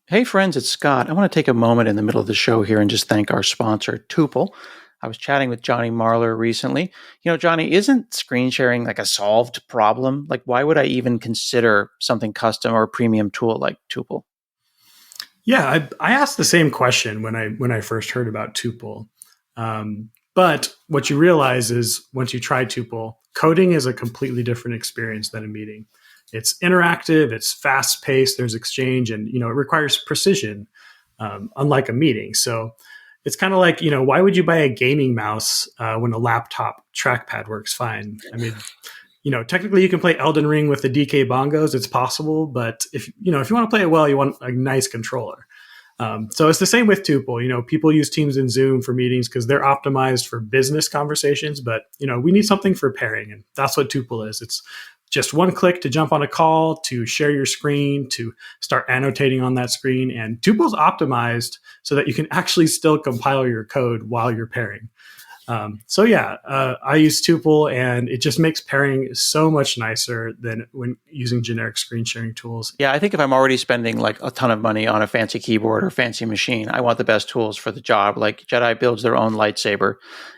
Hey friends, it's Scott. I want to take a moment in the middle of the show here and just thank our sponsor, Tuple. I was chatting with Johnny Marler recently. Johnny, isn't screen sharing like a solved problem? Like, why would I even consider something custom or a premium tool like Tuple? Yeah, I asked the same question when I first heard about Tuple. But what you realize is once you try Tuple, coding is a completely different experience than a meeting. It's interactive, it's fast paced, there's exchange, and it requires precision, unlike a meeting. So it's kind of like why would you buy a gaming mouse when a laptop trackpad works fine? I mean, technically you can play Elden Ring with the DK bongos. It's possible, but if you want to play it well, you want a nice controller. So it's the same with Tuple. People use Teams and Zoom for meetings because they're optimized for business conversations, but we need something for pairing, and that's what Tuple is. It's just one click to jump on a call, to share your screen, to start annotating on that screen, and Tuple's optimized so that you can actually still compile your code while you're pairing. I use Tuple, and it just makes pairing so much nicer than when using generic screen sharing tools. Yeah, I think if I'm already spending like a ton of money on a fancy keyboard or fancy machine, I want the best tools for the job. Like Jedi builds their own lightsaber,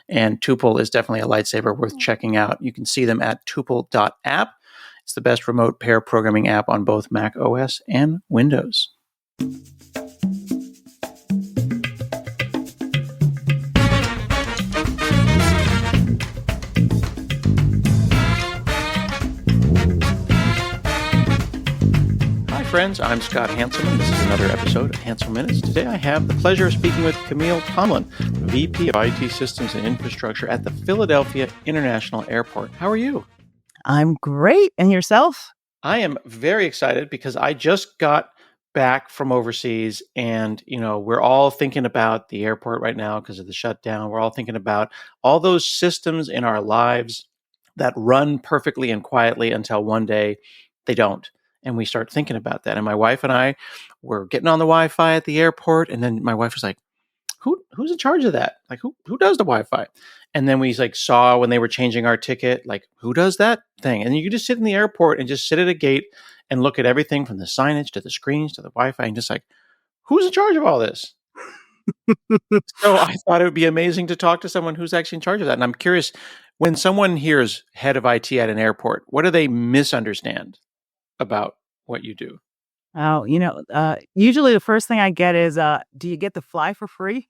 and Tuple is definitely a lightsaber worth checking out. You can see them at tuple.app. It's the best remote pair programming app on both Mac OS and Windows. Friends, I'm Scott Hanselman. This is another episode of Hansel Minutes. Today I have the pleasure of speaking with Camille Tomlin, VP of IT Systems and Infrastructure at the Philadelphia International Airport. How are you? I'm great. And yourself? I am very excited because I just got back from overseas, and we're all thinking about the airport right now because of the shutdown. We're all thinking about all those systems in our lives that run perfectly and quietly until one day they don't. And we start thinking about that. And my wife and I were getting on the Wi-Fi at the airport. And then my wife was like, who's in charge of that? Like, who does the Wi-Fi? And then we saw when they were changing our ticket, like, who does that thing? And you could just sit in the airport and just sit at a gate and look at everything from the signage to the screens to the Wi-Fi and just like, who's in charge of all this? So I thought it would be amazing to talk to someone who's actually in charge of that. And I'm curious, when someone hears head of IT at an airport, what do they misunderstand about what you do? Oh, usually the first thing I get is, do you get to fly for free?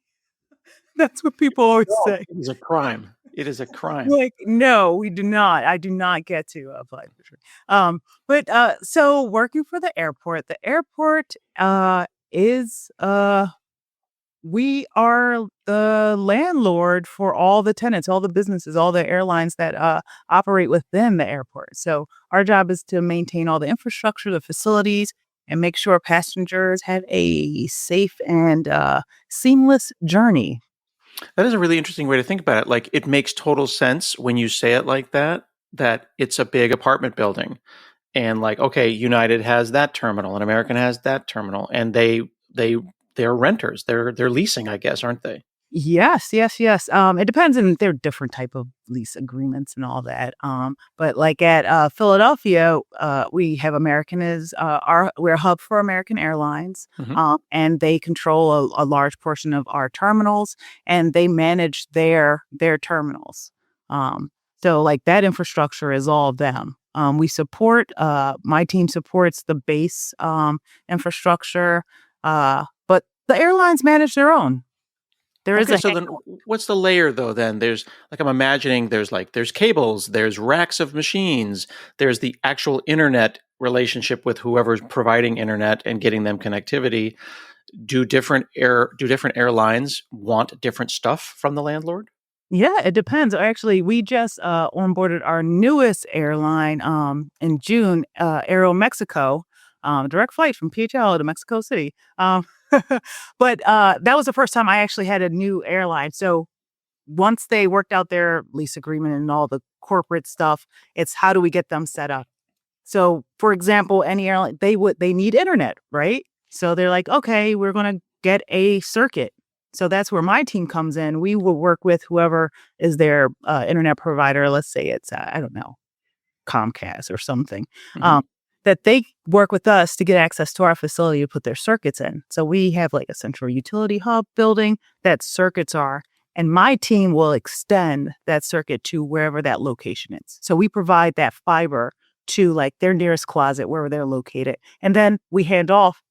That's what people always No, say. it is a crime. It is a crime. Like, no, we do not. I do not get to fly for free. So working for the airport is we are the landlord for all the tenants, all the businesses, all the airlines that operate within the airport. So our job is to maintain all the infrastructure, the facilities, and make sure passengers have a safe and seamless journey. That is a really interesting way to think about it. Like, it makes total sense when you say it like that, that it's a big apartment building. And like, okay, United has that terminal and American has that terminal, and they're renters. They're leasing, I guess, aren't they? Yes, yes, yes. It depends, and there are different type of lease agreements and all that. But like at Philadelphia, we have American is we're a hub for American Airlines, Mm-hmm. and they control a large portion of our terminals, and they manage their terminals. So like that infrastructure is all of them. We support. My team supports the base infrastructure, but the airlines manage their own. Okay, so then what's the layer though? Then there's like, I'm imagining there's cables, there's racks of machines, there's the actual internet relationship with whoever's providing internet and getting them connectivity. Do different airlines want different stuff from the landlord? Yeah, it depends. Actually, we just onboarded our newest airline in June, Aero Mexico, direct flight from PHL to Mexico City. But that was the first time I actually had a new airline. So once they worked out their lease agreement and all the corporate stuff, it's how do we get them set up? So, for example, any airline, they need internet, right? So they're like, okay, we're going to get a circuit. So that's where my team comes in. We will work with whoever is their internet provider. Let's say it's, I don't know, Comcast or something. Mm-hmm. that they work with us to get access to our facility to put their circuits in. So we have like a central utility hub building that circuits are, and my team will extend that circuit to wherever that location is. So we provide that fiber to like their nearest closet, wherever they're located. And then we hand off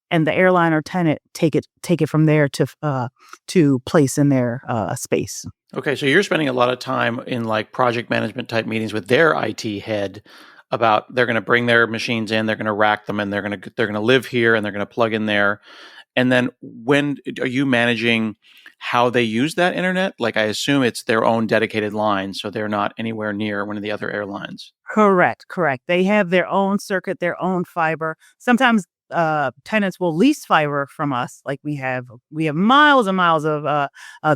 and the airline or tenant take it from there to place in their space. Okay, so you're spending a lot of time in like project management type meetings with their IT head about they're going to bring their machines in, they're going to rack them, and they're going to live here, and they're going to plug in there. And then when are you managing how they use that internet? Like I assume it's their own dedicated line, so they're not anywhere near one of the other airlines. Correct. They have their own circuit, their own fiber. Sometimes tenants will lease fiber from us. Like we have miles and miles of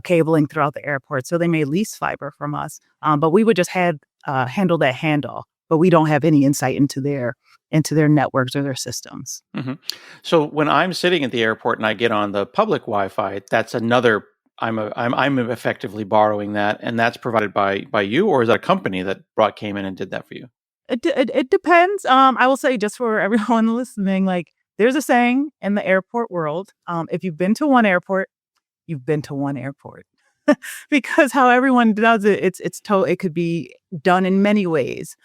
cabling throughout the airport, so they may lease fiber from us. But we would just handle that handoff. But we don't have any insight into their networks or their systems. hmm So when I'm sitting at the airport and I get on the public Wi-Fi, that's another. I'm effectively borrowing that, and that's provided by you, or is that a company that came in and did that for you? It depends. I will say just for everyone listening, like there's a saying in the airport world, if you've been to one airport, you've been to one airport. Because how everyone does it, it could be done in many ways.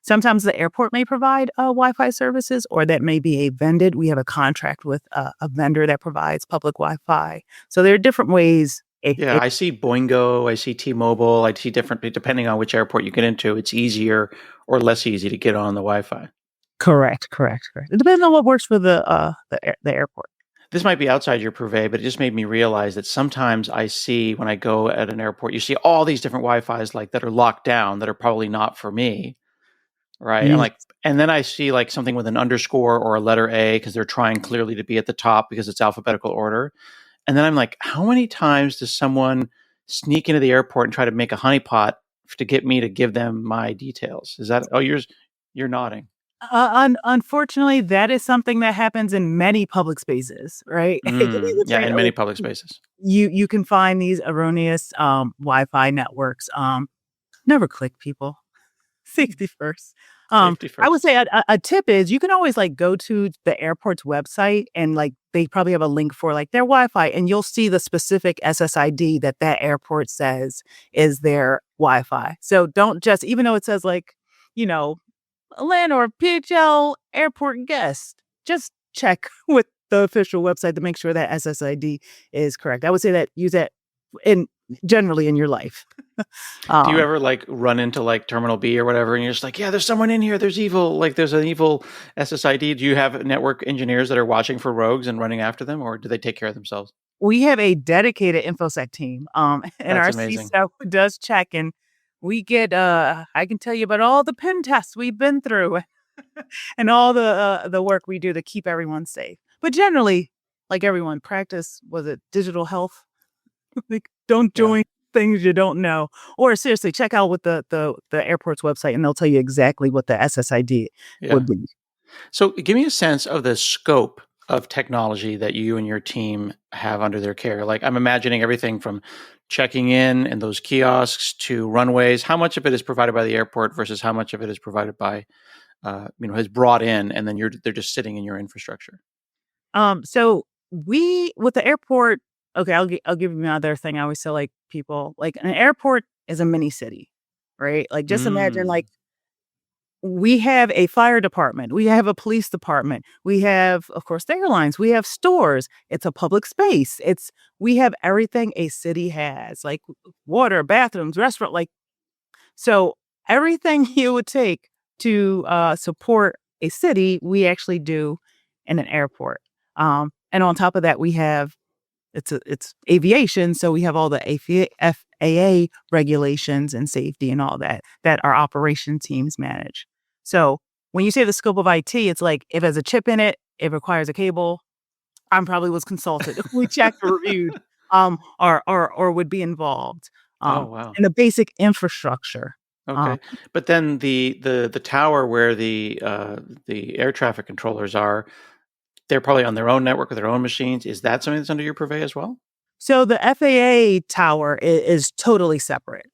Sometimes the airport may provide Wi-Fi services, or that may be a vended. We have a contract with a vendor that provides public Wi-Fi. So there are different ways. Yeah, I see Boingo, I see T-Mobile, I see different, depending on which airport you get into, it's easier or less easy to get on the Wi-Fi. Correct. It depends on what works for the airport. This might be outside your purvey, but it just made me realize that sometimes I see when I go at an airport, you see all these different Wi-Fis like that are locked down that are probably not for me, right? I'm Ye- like, and then I see like something with an underscore or a letter A because they're trying clearly to be at the top because it's alphabetical order. And then I'm like, how many times does someone sneak into the airport and try to make a honeypot to get me to give them my details? Is that, oh, you're nodding. Unfortunately, that is something that happens in many public spaces, right? Getting the Yeah, train in many open, public spaces. you can find these erroneous Wi-Fi networks. Never click people. Safety first. Safety I would first. say a tip is you can always like go to the airport's website and like they probably have a link for like their Wi-Fi, and you'll see the specific SSID that airport says is their Wi-Fi. So don't just, even though it says like, you know, LAN or PHL airport guest, just check with the official website to make sure that SSID is correct. I would say that use that in generally in your life. Do you Um, ever like run into like Terminal B or whatever, and you're just like, yeah, there's someone in here. There's evil. Like there's an evil SSID. Do you have network engineers that are watching for rogues and running after them, or do they take care of themselves? we have a dedicated infosec team, and That's our amazing. CISO does check, and we get. I can tell you about all the pen tests we've been through, and all the work we do to keep everyone safe. But generally, like everyone, practice was it digital health? Like, don't Yeah. join things you don't know, or seriously, check out with the airport's website, and they'll tell you exactly what the SSID Yeah. would be. So give me a sense of the scope of technology that you and your team have under their care. Like I'm imagining everything from checking in and those kiosks to runways. How much of it is provided by the airport versus how much of it is provided by, has brought in, and then they're just sitting in your infrastructure. So we with the airport. Okay, I'll give you another thing. I always tell like people like an airport is a mini city, right? Like just imagine Mm. like we have a fire department, we have a police department, we have, of course, the airlines, we have stores. It's a public space. We have everything a city has, like water, bathrooms, restaurant, like so everything you would take to support a city, we actually do in an airport. And on top of that, we have it's aviation, so we have all the FAA regulations and safety and all that our operation teams manage. So when you say the scope of IT, it's like if there's a chip in it, it requires a cable. I probably was consulted. We checked, reviewed, or would be involved. Oh wow. In the basic infrastructure. Um, Okay, but then the tower where the air traffic controllers are, they're probably on their own network with their own machines. Is that something that's under your purvey as well? So the FAA tower is totally separate.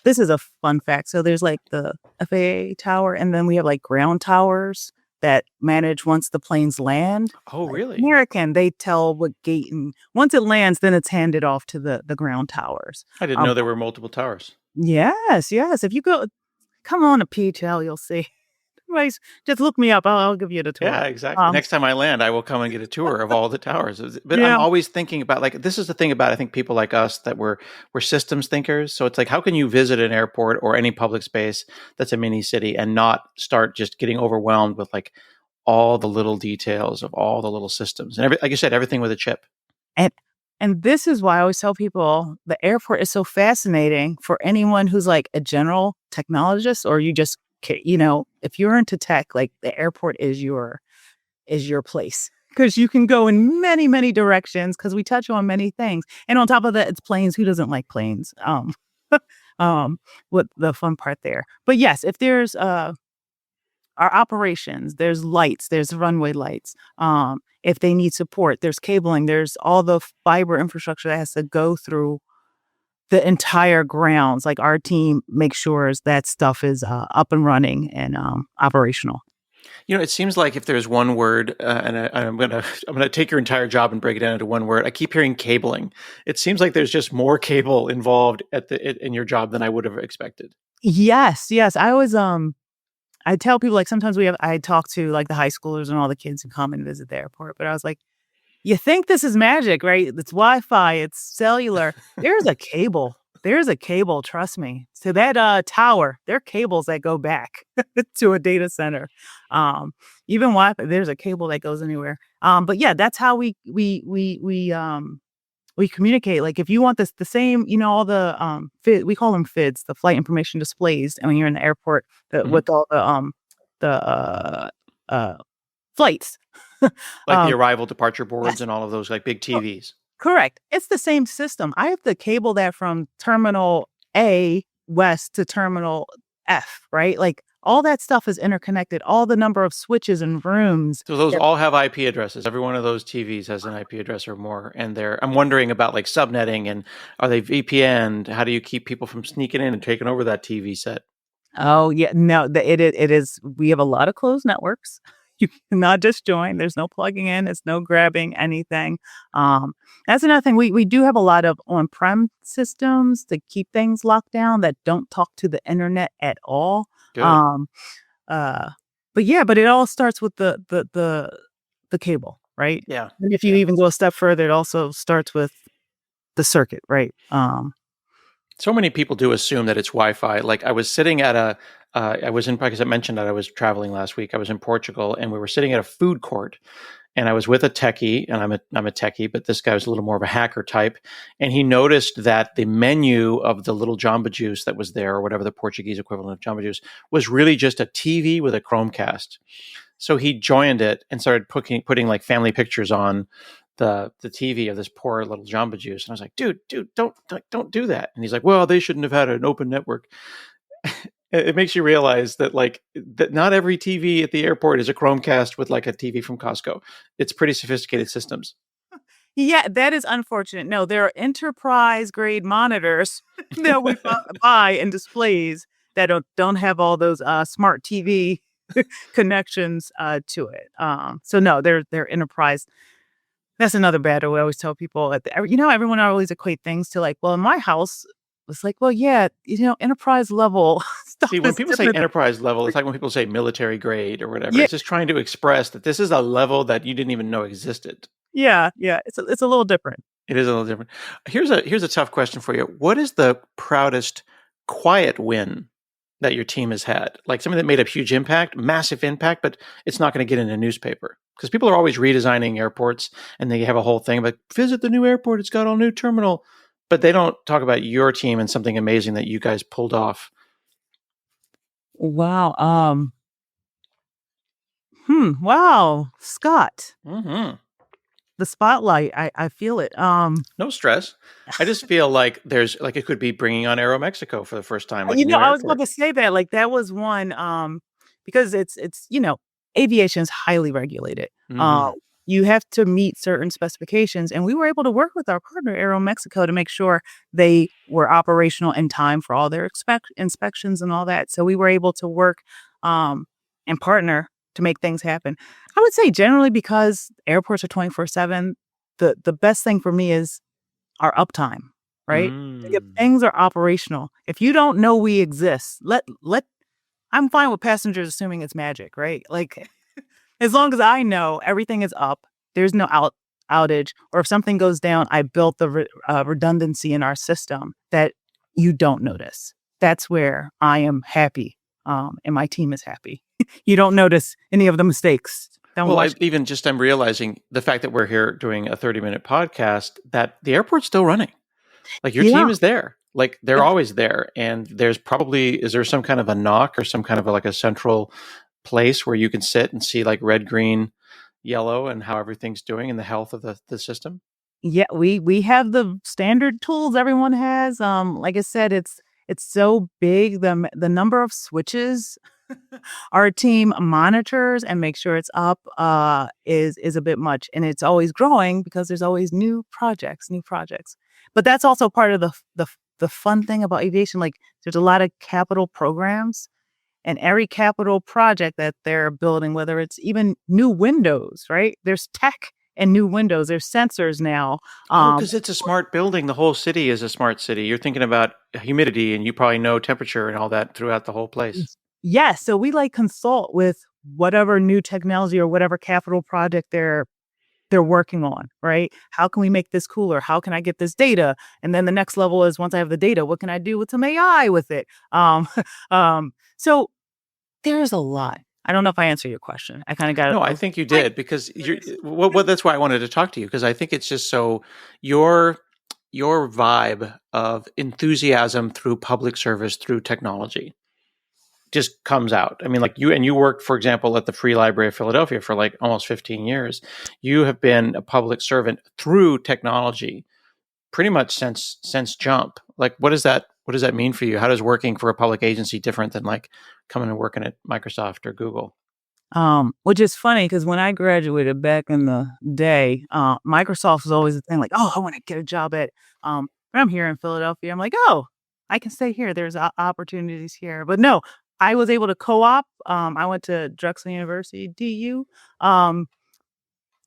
This is a fun fact. So there's like the FAA tower, and then we have like ground towers that manage once the planes land. Oh, Like really? American, they tell what gate, and once it lands, then it's handed off to the ground towers. I didn't Um, know there were multiple towers. yes, yes. If you go, come on to PHL, you'll see. Anyways, just look me up. I'll give you the tour. Yeah, exactly. Um, Next time I land, I will come and get a tour of all the towers. But I'm yeah, always thinking about like this is the thing about I think people like us that we're systems thinkers. So it's like how can you visit an airport or any public space that's a mini city and not start just getting overwhelmed with like all the little details of all the little systems and like you said, everything with a chip. and and this is why I always tell people the airport is so fascinating for anyone who's like a general technologist or you just if you're into tech, like the airport is your place because you can go in many directions because we touch on many things. And on top of that, it's planes. Who doesn't like planes? What the fun part there. But yes, if there's our operations, there's lights, there's runway lights. If they need support, there's cabling, there's all the fiber infrastructure that has to go through the entire grounds. Like our team makes sure that stuff is up and running and operational. You know, it seems like if there's one word, I'm gonna take your entire job and break it down into one word. I keep hearing cabling. It seems like there's just more cable involved in your job than I would have expected. Yes, yes. I tell people like sometimes I talk to like the high schoolers and all the kids who come and visit the airport, but I was like, you think this is magic, right? It's Wi-Fi, it's cellular. There's a cable. There's a cable, trust me. To that tower, there are cables that go back to a data center. Even Wi-Fi, there's a cable that goes anywhere. But yeah, that's how we communicate. Like if you want the same, all the we call them FIDs, the flight information displays, and when you're in the airport Mhm. with all the uh flights. Like the um arrival departure boards yes. and all of those like big Oh, TVs. correct. It's the same system. I have to cable that from terminal A west to terminal F, right? Like all that stuff is interconnected. All the number of switches and rooms. So those all have IP addresses. Every one of those TVs has an IP address or more. And I'm wondering about like subnetting and are they VPN? How do you keep people from sneaking in and taking over that TV set? Oh, yeah. No, it is we have a lot of closed networks. You cannot just join. There's no plugging in, there's no grabbing anything. Um, that's another thing. We do have a lot of on-prem systems to keep things locked down that don't talk to the internet at all. Good. Um, uh, but it all starts with the cable, right? Yeah. And if you Yeah. even go a step further, it also starts with the circuit, right? So many people do assume that it's Wi-Fi. Like I was sitting at I was in, because I mentioned that I was traveling last week. I was in Portugal and we were sitting at a food court and I was with a techie and I'm a techie, but this guy was a little more of a hacker type. And he noticed that the menu of the little Jamba Juice that was there or whatever the Portuguese equivalent of Jamba Juice was really just a TV with a Chromecast. So he joined it and started putting like family pictures on the TV of this poor little Jamba Juice. And I was like, dude, don't do that. And he's like, well, they shouldn't have had an open network. It makes you realize that like that not every TV at the airport is a Chromecast with like a TV from Costco. It's pretty sophisticated systems. Yeah, that is unfortunate. No, there are enterprise grade monitors that we buy and displays that don't have all those smart TV connections to it. So no, they're enterprise. That's another bad. I always tell people everyone always equate things to like, well, in my house, it's like, well, yeah, enterprise level stuff See, when is people say different. enterprise level, it's like when people say military grade or whatever. Yeah, It's just trying to express that this is a level that you didn't even know existed. yeah. It's a little different. It is a little different. Here's a tough question for you. What is the proudest quiet win that your team has had? Like something that made a huge impact, massive impact, but it's not going to get in a newspaper. Because people are always redesigning airports and they have a whole thing like visit the new airport, it's got all new terminal. But they don't talk about your team and something amazing that you guys pulled off. Wow. Wow, Scott. Hmm. The spotlight, I feel it. No stress. I just feel like there's like it could be bringing on Aero Mexico for the first time, like a new I was about airport. to say that, like, that was one, because it's aviation is highly regulated. Uh, Hmm. you have to meet certain specifications. And we were able to work with our partner, Aeromexico, to make sure they were operational in time for all their inspections and all that. So we were able to work and partner to make things happen. I would say generally because airports are 24/7, the best thing for me is our uptime, right? Like if Mm. things are operational, if you don't know we exist, let I'm fine with passengers assuming it's magic, right? Like as long as I know everything is up, there's no outage, or if something goes down, I built the redundancy in our system that you don't notice. That's where I am happy, and my team is happy. You don't notice any of the mistakes. Don't Well, watch. I'm realizing the fact that we're here doing a 30-minute podcast, that the airport's still running. Like your Yeah. team is there. Like they're always there. And is there some kind of a knock or some kind of like a central place where you can sit and see like red, green, yellow, and how everything's doing and the health of the system? Yeah, we have the standard tools everyone has. Like I said, it's so big. The number of switches our team monitors and makes sure it's up is a bit much, and it's always growing because there's always new projects, new projects. But that's also part of the fun thing about aviation. Like there's a lot of capital programs, and every capital project that they're building, whether it's even new windows, right? There's tech and new windows. There's sensors now. Oh, Um, because it's a smart building. The whole city is a smart city. You're thinking about humidity and you probably know temperature and all that throughout the whole place. yes, so we like consult with whatever new technology or whatever capital project they're working on, right? How can we make this cooler? How can I get this data? And then the next level is once I have the data, what can I do with some AI with it? So there's a lot. I don't know if I answer your question. I kind of got No, I a think you like did because that's why I wanted to talk to you because I think it's just so your your vibe of enthusiasm through public service through technology just comes out. I mean, like you worked, for example, at the Free Library of Philadelphia for like almost 15 years. You have been a public servant through technology pretty much since jump. Like, what does that mean for you? How does working for a public agency different than like coming and working at Microsoft or Google? which is funny because when I graduated back in the day, Microsoft was always the thing like, oh, I want to get a job at, but I'm here in Philadelphia. I'm like, oh, I can stay here. There's opportunities here. But no, I was able to co-op. I went to Drexel University, DU. Um,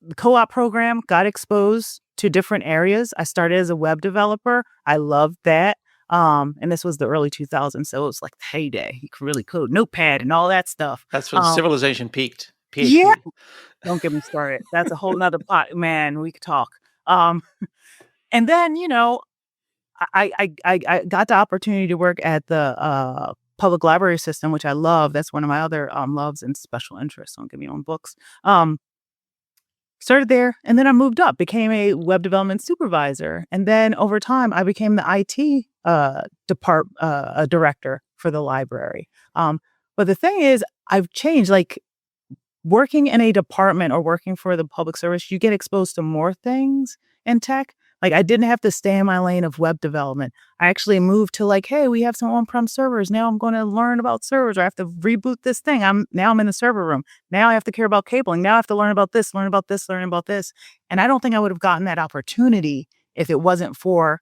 the co-op program got exposed to different areas. I started as a web developer. I loved that. And this was the early 2000s, so it was like the heyday. You could really code Notepad and all that stuff. That's when civilization peaked. Yeah, PHP. don't get me started. That's a whole nother pot, man. We could talk. Um, and then I got the opportunity to work at the public library system, which I love. That's one of my other loves and special interests. Don't get me on books. Started there, and then I moved up, became a web development supervisor, and then over time, I became the IT director for the library. But the thing is, I've changed. Like working in a department or working for the public service, you get exposed to more things in tech. Like I didn't have to stay in my lane of web development. I actually moved to like, hey, we have some on-prem servers. Now I'm going to learn about servers. Or I have to reboot this thing. I'm in the server room. Now I have to care about cabling. Now I have to learn about this, learn about this, learn about this. And I don't think I would have gotten that opportunity if it wasn't for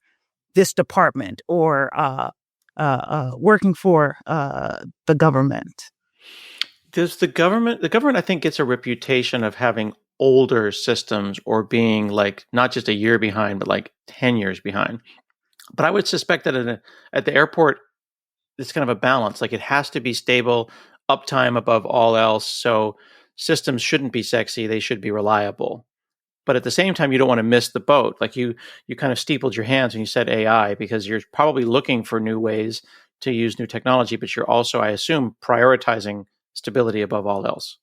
this department or working for the government. Does the government I think gets a reputation of having older systems or being like not just a year behind, but like 10 years behind. But I would suspect that at the airport, it's kind of a balance. Like it has to be stable, uptime above all else. So systems shouldn't be sexy; they should be reliable. But at the same time, you don't want to miss the boat. Like you kind of steepled your hands when you said AI because you're probably looking for new ways to use new technology, but you're also, I assume, prioritizing stability above all else.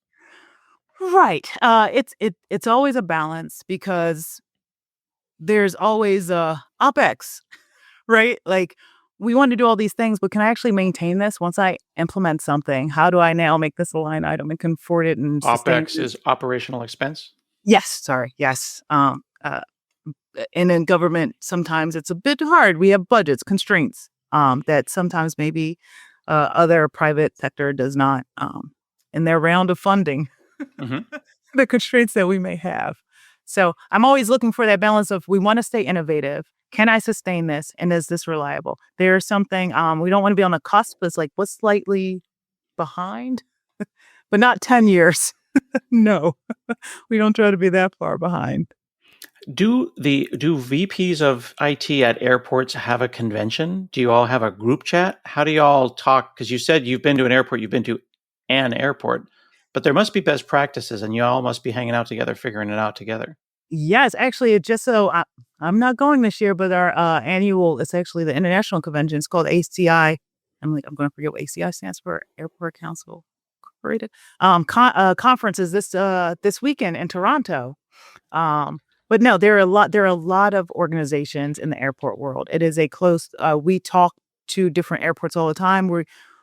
Right. It's always a balance because there's always a OpEx, right? Like we want to do all these things, but can I actually maintain this once I implement something? How do I now make this a line item and can afford it and sustain OpEx it? is operational expense. Yes, sorry. Yes. And in government, sometimes it's a bit hard. We have budgets, constraints that sometimes maybe other private sector does not in their round of funding. Hmm. The constraints that we may have. So I'm always looking for that balance of we want to stay innovative. Can I sustain this? And is this reliable? There's something we don't want to be on the cusp. It's like what's slightly behind, but not 10 years. No, we don't try to be that far behind. Do VPs of IT at airports have a convention? Do you all have a group chat? How do you all talk? Because you said you've been to an airport, you've been to an airport, but there must be best practices, and you all must be hanging out together, figuring it out together. Yes, actually, it just so I'm not going this year, but our annual, it's actually the international convention. It's called ACI. I'm going to forget what ACI stands for, Airport Council Incorporated. Conference is this weekend in Toronto. But no, there are a lot of organizations in the airport world. It is a close, we talk to different airports all the time.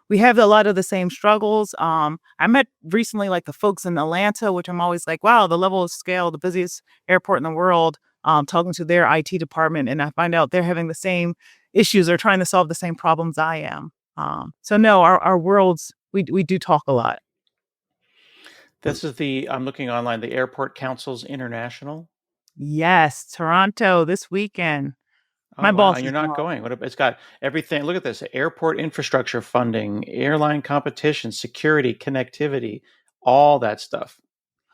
We have a lot of the same struggles. I met recently like the folks in Atlanta, which I'm always like, wow, the level of scale, the busiest airport in the world, talking to their IT department. And I find out they're having the same issues. They're trying to solve the same problems I am. So no, our worlds, we do talk a lot. This is I'm looking online, the Airport Councils International. Yes, Toronto this weekend. Oh, My wow. boss And is you're not going. going. It's got everything. Look at this: airport infrastructure funding, airline competition, security, connectivity, all that stuff.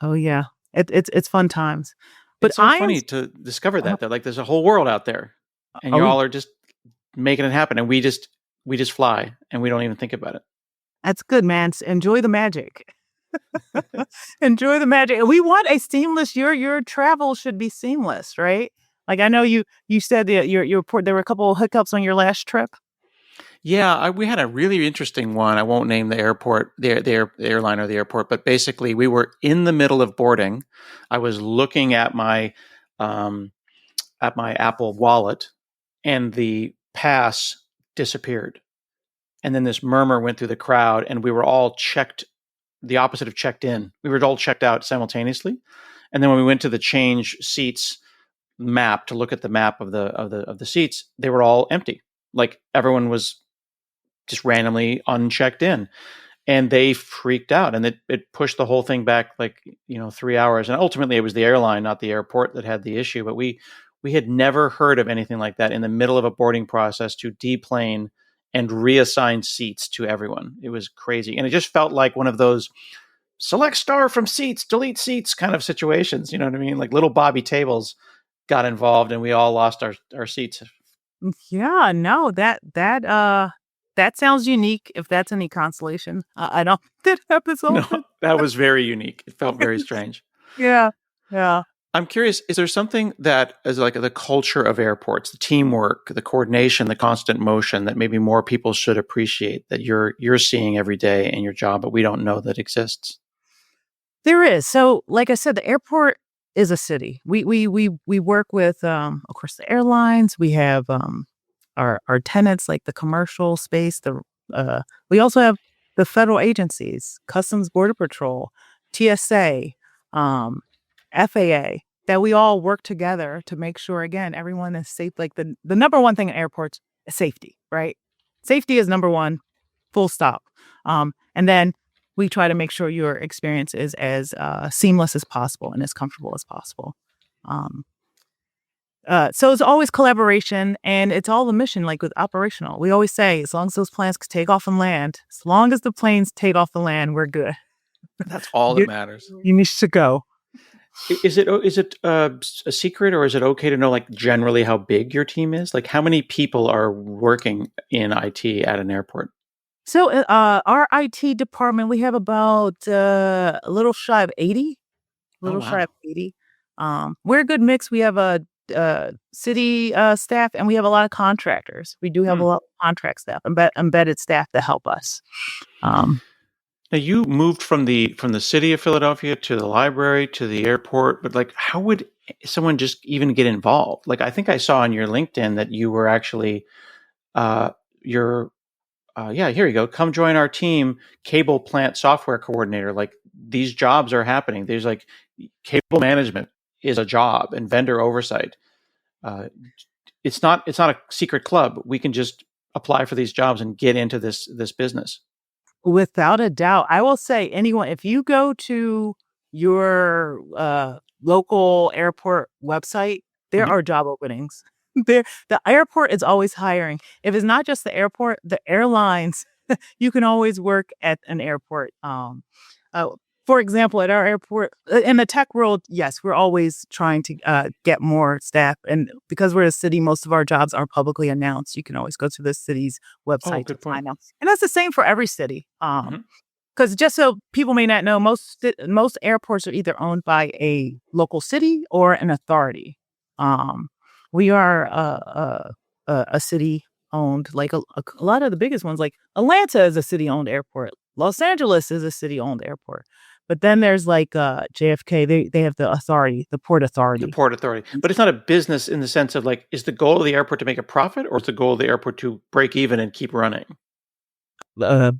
Oh yeah, it's fun times. But It's so I am. funny to discover Uh, that like there's a whole world out there, and you oh, all are just making it happen, and we just fly, and we don't even think about it. that's good, man. Enjoy the magic. Enjoy the magic. And we want a seamless. Your travel should be seamless, right? Like I know you said that there were a couple of hiccups on your last trip. Yeah, we had a really interesting one. I won't name the airport, the airline or the airport, but basically we were in the middle of boarding. I was looking um, at my Apple Wallet, and the pass disappeared. And then this murmur went through the crowd, and we were all checked the opposite of checked in. We were all checked out simultaneously. And then when we went to the change seats map to look at the map of the seats, they were all empty. Like everyone was just randomly unchecked in, and they freaked out, and it pushed the whole thing back like 3 hours. And ultimately, it was the airline, not the airport, that had the issue. But we had never heard of anything like that in the middle of a boarding process to deplane and reassign seats to everyone. It was crazy, and it just felt like one of those select star from seats, delete seats kind of situations. You know what I mean? Like little Bobby tables got involved, and we all lost our seats. Yeah, no, that sounds unique. If that's any consolation, I don't think that happens No, often. that was very unique. It felt very strange. Yeah, yeah. I'm curious, is there something that is like the culture of airports, the teamwork, the coordination, the constant motion that maybe more people should appreciate that you're seeing every day in your job, but we don't know that exists? There is. So, like I said, the airport is a city. We work with, of course, the airlines. We have our tenants like the commercial space. We also have the federal agencies, Customs Border Patrol, TSA, um, FAA. That we all work together to make sure again everyone is safe. Like the number one thing in airports is safety, right? Safety is number one, full stop. And then we try to make sure your experience is as seamless as possible and as comfortable as possible. Um, so it's always collaboration, and it's all the mission, like with operational. We always say, as long as those planes can take off and land, as long as the planes take off and land, we're good. That's all that You, matters. you need to go. Is it a secret, or is it okay to know like generally how big your team is? Like how many people are working in IT at an airport? So our IT department, we have about a little shy of 80. Oh Little shy wow. of 80. We're a good mix. We have a city staff, and we have a lot of contractors. We do have Hmm. a lot of contract staff, embedded staff to help us. Um, Now you moved from the city of Philadelphia to the library to the airport, but like how would someone just even get involved? Like I think I saw on your LinkedIn that you were actually uh your yeah, here you go. Come join our team, cable plant software coordinator. Like these jobs are happening. There's like cable management is a job, and vendor oversight. Uh, it's not a secret club. We can just apply for these jobs and get into this business. Without a doubt, I will say anyone, if you go to your local airport website, there Mhm. are job openings. The airport is always hiring. If it's not just the airport, the airlines, you can always work at an airport. Uh, for example, at our airport, in the tech world, yes, we're always trying to get more staff. And because we're a city, most of our jobs are publicly announced. You can always go to the city's Oh, website to good point. find them. And that's the same for every city. Mhm. Because just so people may not know, most airports are either owned by a local city or an authority. Um, we are a city owned, like a lot of the biggest ones, like Atlanta is a city owned airport. Los Angeles is a city owned airport. But then there's like JFK. They have the authority, the Port The Authority. Port Authority. But it's not a business in the sense of like, is the goal of the airport to make a profit or is the goal of the airport to break even and keep running? Uh, Like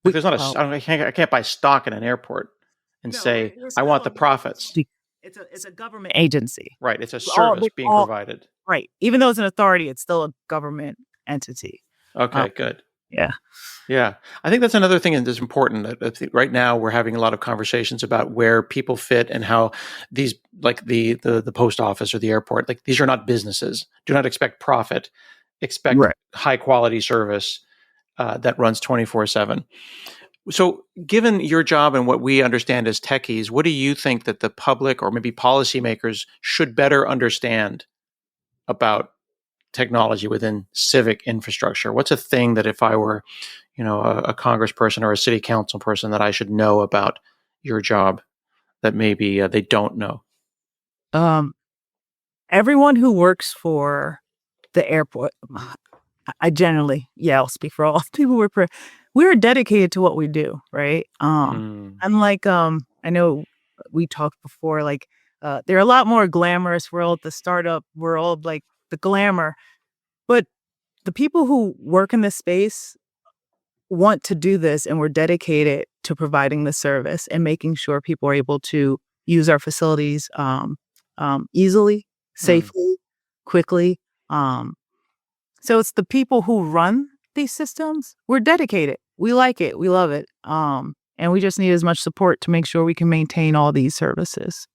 we there's not well, I can't buy stock in an airport and no, say, we're I still want a the government profits. entity. It's a government agency. Right. It's a We're service being all provided. right. Even though it's an authority, it's still a government entity. Um, Okay, good. yeah. Yeah. I think that's another thing that's important. I think right now we're having a lot of conversations about where people fit and how these, like the post office or the airport, like these are not businesses. Do not expect profit. Expect Right. high quality service that runs 24/7. So, given your job and what we understand as techies, what do you think that the public or maybe policymakers should better understand about technology within civic infrastructure? What's a thing that if I were, a congressperson or a city council person that I should know about your job that maybe they don't know? Um, Everyone who works for the airport, I generally, yeah, I'll speak for all people who work for. We're dedicated to what we do, right? Mm, Unlike I know we talked before, like they're a lot more glamorous world, the startup world, like the glamour, but the people who work in this space want to do this and we're dedicated to providing the service and making sure people are able to use our facilities easily, mm. safely, quickly. Um, so it's the people who run these systems. We're dedicated. We like it. We love it. And we just need as much support to make sure we can maintain all these services.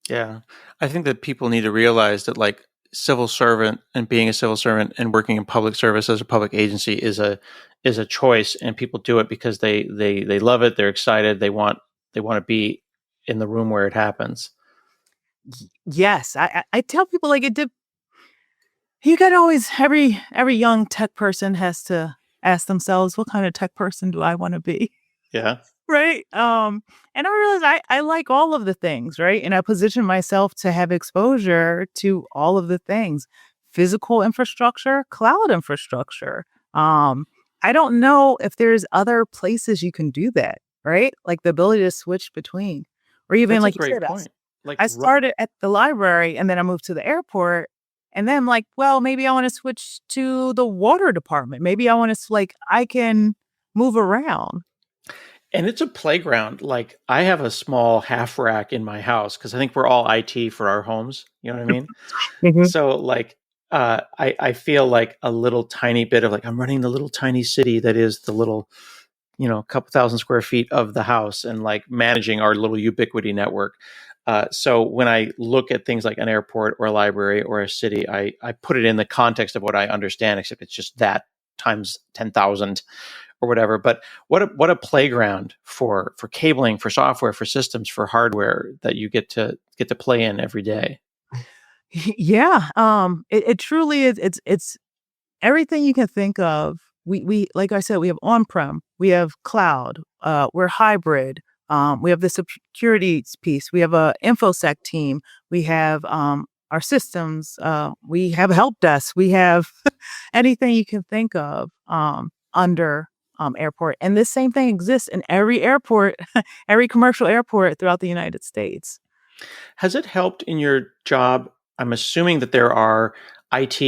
Yeah. I think that people need to realize that like civil servant and being a civil servant and working in public service as a public agency is a choice and people do it because they love it, they're excited, they want to be in the room where it happens. Yes, I tell people like it did. You can always every young tech person has to ask themselves, what kind of tech person do I want to be? Yeah. Right? And I realized I like all of the things, right? And I position myself to have exposure to all of the things. Physical infrastructure, cloud infrastructure. Um, I don't know if there's other places you can do that, right? Like the ability to switch between. Or even That's a like you great said, point. Like I started at the library and then I moved to the airport. And then I'm like, well, maybe I want to switch to the water department. Maybe I want to like I can move around. and it's a playground. Like I have a small half rack in my house because I think we're all IT for our homes. You know what I mean? Mhm. So like I feel like a little tiny bit of like I'm running the little tiny city that is the little couple thousand square feet of the house and like managing our little ubiquity network. So when I look at things like an airport or a library or a city, I put it in the context of what I understand, except it's just that times 10,000 or whatever. But what a playground for cabling, for software, for systems, for hardware that you get to play in every day. Yeah, it truly is. It's everything you can think of. We like I said, we have on-prem, we have cloud, we're hybrid, we have the security piece, we have a infosec team, we have our systems, we have a help desk, we have anything you can think of under airport. And this same thing exists in every airport, every commercial airport throughout the United States. Has it helped in your job? I'm assuming that there are IT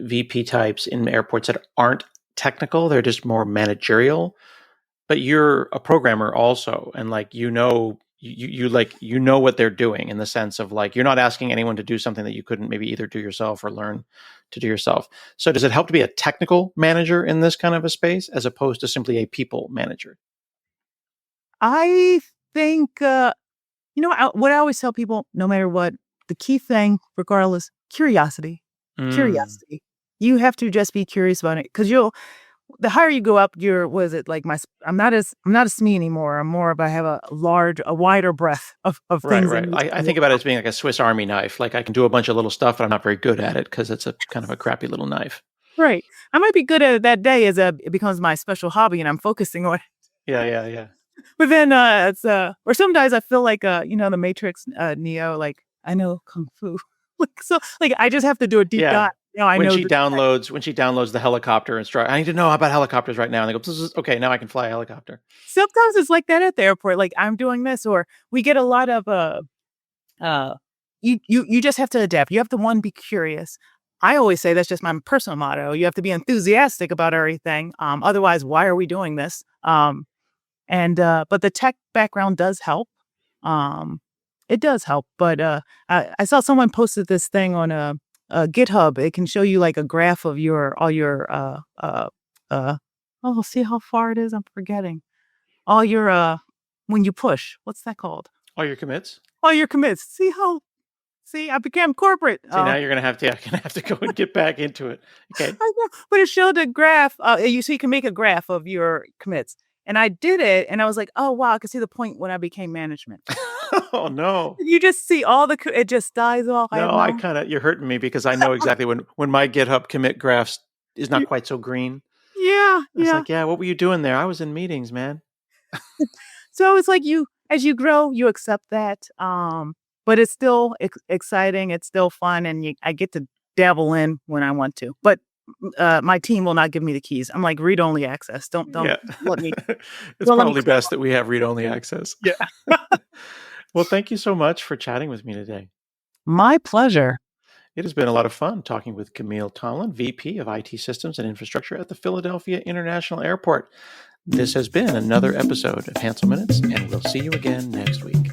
VP types in airports that aren't technical; they're just more managerial. But you're a programmer also, and like you know what they're doing in the sense of like you're not asking anyone to do something that you couldn't maybe either do yourself or learn to do yourself. So does it help to be a technical manager in this kind of a space as opposed to simply a people manager? I think what I always tell people, no matter what, the key thing, regardless, curiosity. Mm. Curiosity. You have to just be curious about it because the higher you go up, was it like I'm not as me anymore. I'm more of I have a wider breadth of Right, things in right. me. I think about it as being like a Swiss Army knife. Like I can do a bunch of little stuff, but I'm not very good at it because it's a kind of a crappy little knife. Right. I might be good at it that day as it becomes my special hobby and I'm focusing on it. Yeah, yeah, yeah. But then it's or sometimes I feel like the Matrix Neo, like I know Kung Fu. Like so like I just have to do a deep Yeah. dive. I When know she downloads the helicopter instruction, I need to know about helicopters right now. And they go, okay, now I can fly a helicopter. sometimes it's like that at the airport. Like I'm doing this, or we get a lot of uh you just have to adapt. You have to be curious. I always say that's just my personal motto. You have to be enthusiastic about everything. Otherwise, why are we doing this? And but the tech background does help. Um, it does help. But I saw someone posted this thing on a GitHub. It can show you like a graph of your all your oh, see how far it is. I'm forgetting all your when you push. What's that called? All your commits? All your commits. See, I became corporate. See, now you're gonna have to go and get back into it. Okay. I know, but it showed a graph. You can make a graph of your commits. And I did it, and I was like, "Oh wow!" I could see the point when I became management. Oh no. You just see all it just dies off. I have No, no. you're hurting me because I know exactly when my GitHub commit graphs is not quite so green. Yeah, It's yeah. like, yeah, what were you doing there? I was in meetings, man. So it's like as you grow, you accept that. But it's still exciting. It's still fun, and I get to dabble in when I want to. But my team will not give me the keys. I'm like read only access. Don't Yeah. let me It's don't let me probably click best on. that we have read-only access. Yeah. Well, thank you so much for chatting with me today. My pleasure. It has been a lot of fun talking with Camille Tomlin, VP of IT Systems and Infrastructure at the Philadelphia International Airport. This has been another episode of Hansel Minutes, and we'll see you again next week.